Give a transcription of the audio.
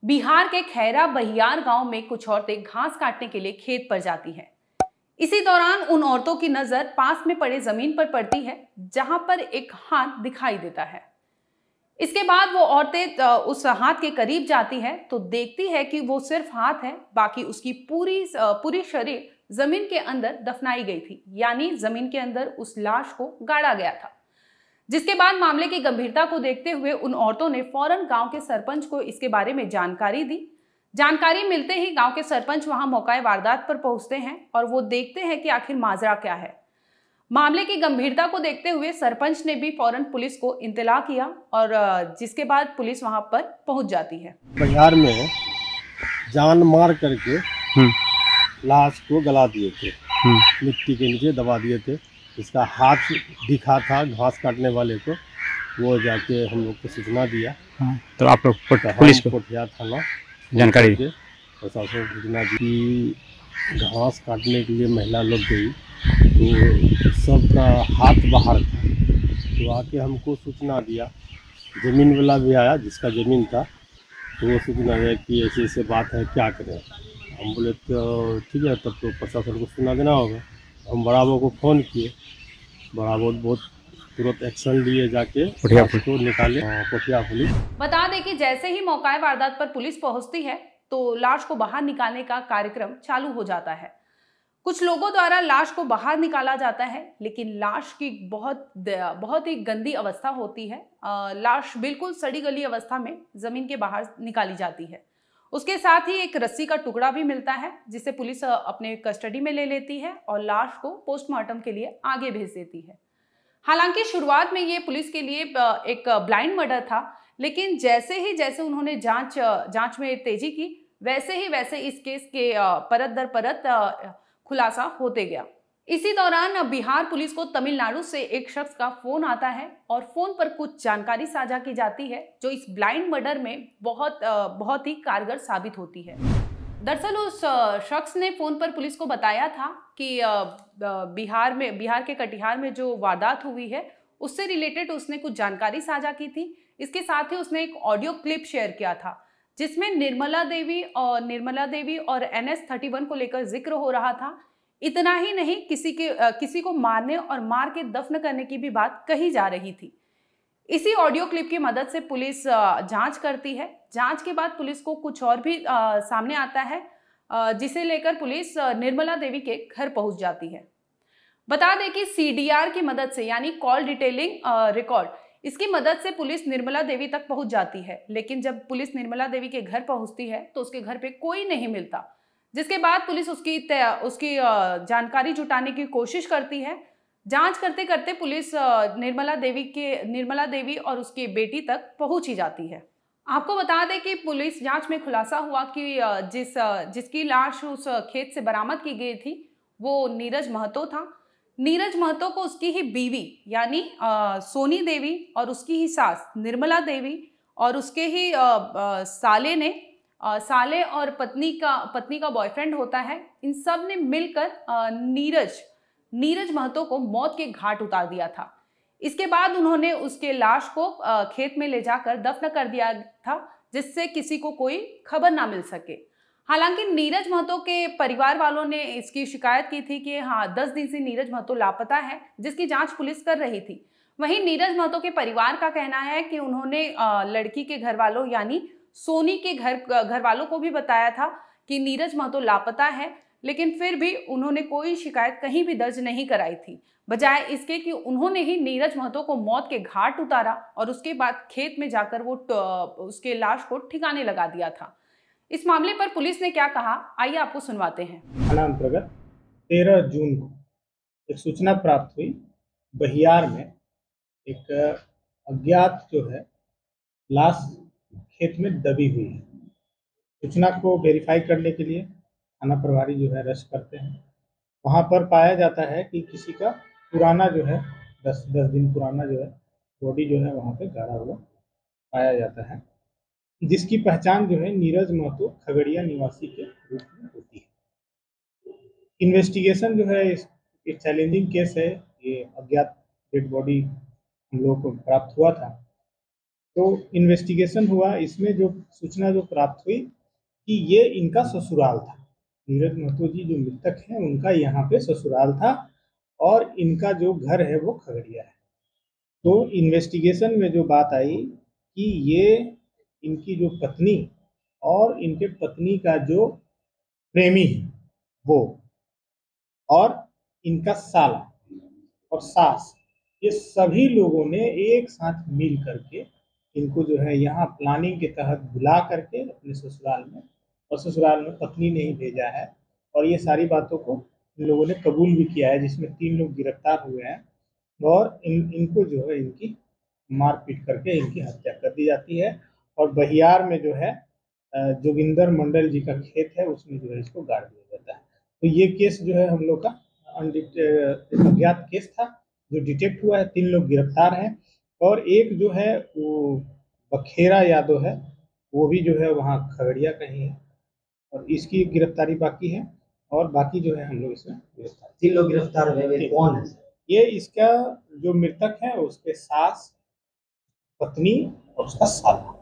बिहार के खैरा बहियार गांव में कुछ औरतें घास काटने के लिए खेत पर जाती हैं। इसी दौरान उन औरतों की नजर पास में पड़े जमीन पर पड़ती है, जहां पर एक हाथ दिखाई देता है। इसके बाद वो औरतें उस हाथ के करीब जाती है तो देखती है कि वो सिर्फ हाथ है, बाकी उसकी पूरी शरीर जमीन के अंदर दफनाई गई थी, यानी जमीन के अंदर उस लाश को गाड़ा गया था। जिसके बाद मामले की गंभीरता को देखते हुए उन औरतों ने फौरन गांव के सरपंच को इसके बारे में जानकारी दी। जानकारी मिलते ही गांव के सरपंच वहां मौके वारदात पर पहुंचते हैं और वो देखते हैं कि आखिर माजरा क्या है। मामले की गंभीरता को देखते हुए सरपंच ने भी फौरन पुलिस को इत्तला किया और जिसके बाद पुलिस वहां पर पहुंच जाती है। बिहार में जान मार करके लाश को गला दिए थे, मिट्टी के नीचे दबा दिए थे। इसका हाथ दिखा था घास काटने वाले को, वो जाके हम लोग को सूचना दिया। तो आप लोग पुलिस को कोठिया थाना जानकारी प्रशासन को सूचना दी कि घास काटने के लिए महिला लोग गई, तो सबका हाथ बाहर था। तो आके हमको सूचना दिया, ज़मीन वाला भी आया जिसका ज़मीन था, तो वो सूचना दिया कि ऐसे ऐसे बात है, क्या करें। हम बोले तो ठीक है, तब तो प्रशासन को सूचना देना होगा। हम बराबर को फ़ोन किए, बराबर बहुत तुरंत एक्शन लिए, जाके को निकाले कोठिया पुलिस। बता दें कि जैसे ही मौका वारदात पर पुलिस पहुंचती है तो लाश को बाहर निकालने का कार्यक्रम चालू हो जाता है। कुछ लोगों द्वारा लाश को बाहर निकाला जाता है, लेकिन लाश की बहुत ही गंदी अवस्था होती है। लाश बिल्कुल सड़ी गली अवस्था में जमीन के बाहर निकाली जाती है। उसके साथ ही एक रस्सी का टुकड़ा भी मिलता है, जिसे पुलिस अपने कस्टडी में ले लेती है और लाश को पोस्टमार्टम के लिए आगे भेज देती है। हालांकि शुरुआत में ये पुलिस के लिए एक ब्लाइंड मर्डर था, लेकिन जैसे उन्होंने जांच में तेजी की, वैसे इस केस के परत दर परत खुलासा होते गया। इसी दौरान बिहार पुलिस को तमिलनाडु से एक शख्स का फोन आता है और फोन पर कुछ जानकारी साझा की जाती है, जो इस ब्लाइंड मर्डर में बहुत ही कारगर साबित होती है। दरअसल उस शख्स ने फोन पर पुलिस को बताया था कि बिहार के कटिहार में जो वारदात हुई है उससे रिलेटेड उसने कुछ जानकारी साझा की थी। इसके साथ ही उसने एक ऑडियो क्लिप शेयर किया था, जिसमें निर्मला देवी और NS-31 को लेकर जिक्र हो रहा था। इतना ही नहीं, किसी को मारने और मार के दफन करने की भी बात कही जा रही थी। इसी ऑडियो क्लिप की मदद से पुलिस जांच करती है। जांच के बाद पुलिस को कुछ और भी सामने आता है, जिसे लेकर पुलिस निर्मला देवी के घर पहुंच जाती है। बता दें कि CDR की मदद से, यानी कॉल डिटेलिंग रिकॉर्ड, इसकी मदद से पुलिस निर्मला देवी तक पहुंच जाती है। लेकिन जब पुलिस निर्मला देवी के घर पहुंचती है तो उसके घर पे कोई नहीं मिलता, जिसके बाद पुलिस उसकी जानकारी जुटाने की कोशिश करती है। जांच करते करते पुलिस निर्मला देवी और उसकी बेटी तक पहुंच ही जाती है। आपको बता दें कि पुलिस जांच में खुलासा हुआ कि जिसकी लाश उस खेत से बरामद की गई थी वो नीरज महतो था। नीरज महतो को उसकी ही बीवी यानी सोनी देवी और उसकी ही सास निर्मला देवी और उसके ही साले और पत्नी का बॉयफ्रेंड होता है, इन सब ने मिलकर नीरज महतो को मौत के घाट उतार दिया था। इसके बाद उन्होंने उसके लाश को खेत में ले जाकर दफन कर दिया था, जिससे किसी को कोई खबर ना मिल सके। हालांकि नीरज महतो के परिवार वालों ने इसकी शिकायत की थी कि 10 दिन से नीरज महतो लापता है, जिसकी जांच पुलिस कर रही थी। वहीं नीरज महतो के परिवार का कहना है कि उन्होंने लड़की के घर वालों यानी सोनी के घर वालों को भी बताया था कि नीरज महतो लापता है, लेकिन फिर भी उन्होंने कोई शिकायत कहीं भी दर्ज नहीं कराई थी। बजाय इसके कि उन्होंने ही नीरज महतो को मौत के घाट उतारा और उसके बाद खेत में जाकर वो उसके लाश को ठिकाने लगा दिया था। इस मामले पर पुलिस ने क्या कहा, आइए आपको सुनवाते हैं। थाना अंतर्गत 13 जून को एक सूचना प्राप्त हुई, बहियार में एक अज्ञात जो है लाश खेत में दबी हुई है। सूचना को वेरीफाई करने के लिए थाना प्रभारी जो है रश करते हैं। वहां पर पाया जाता है कि किसी का पुराना जो है 10 दिन पुराना जो है बॉडी जो है वहां पे गाड़ा हुआ पाया जाता है, जिसकी पहचान जो है नीरज महतो खगड़िया निवासी के रूप में होती है। इन्वेस्टिगेशन जो है एक चैलेंजिंग केस है। ये अज्ञात डेड बॉडी हम लोगों को प्राप्त हुआ था, तो इन्वेस्टिगेशन हुआ, इसमें जो सूचना जो प्राप्त हुई कि ये इनका ससुराल था। नीरज महतो जी जो मृतक हैं उनका यहाँ पे ससुराल था और इनका जो घर है वो खगड़िया है। तो इन्वेस्टिगेशन में जो बात आई कि ये इनकी जो पत्नी और इनके पत्नी का जो प्रेमी है वो, और इनका साला और सास, ये सभी लोगों ने एक साथ मिल करके इनको जो है यहाँ प्लानिंग के तहत बुला करके अपने ससुराल में, और ससुराल में पत्नी ने ही भेजा है। और ये सारी बातों को इन लोगों ने कबूल भी किया है, जिसमें 3 लोग गिरफ्तार हुए हैं। और इनको जो है इनकी मारपीट करके इनकी हत्या कर दी जाती है। और बहियार में जो है जोगिंदर मंडल जी का खेत है, उसमें जो है इसको गाड़ दिया जाता है। तो ये केस जो है हम लोग का अज्ञात केस था जो डिटेक्ट हुआ है। 3 लोग गिरफ्तार हैं और एक जो है वो बखेरा यादव है, वो भी जो है वहाँ खगड़िया का ही है और इसकी गिरफ्तारी बाकी है। और बाकी जो है हम लोग इसमें गिरफ्तार। 3 लोग गिरफ्तार हुए, वे कौन है? ये इसका जो मृतक है उसके सास, पत्नी और उसका साला।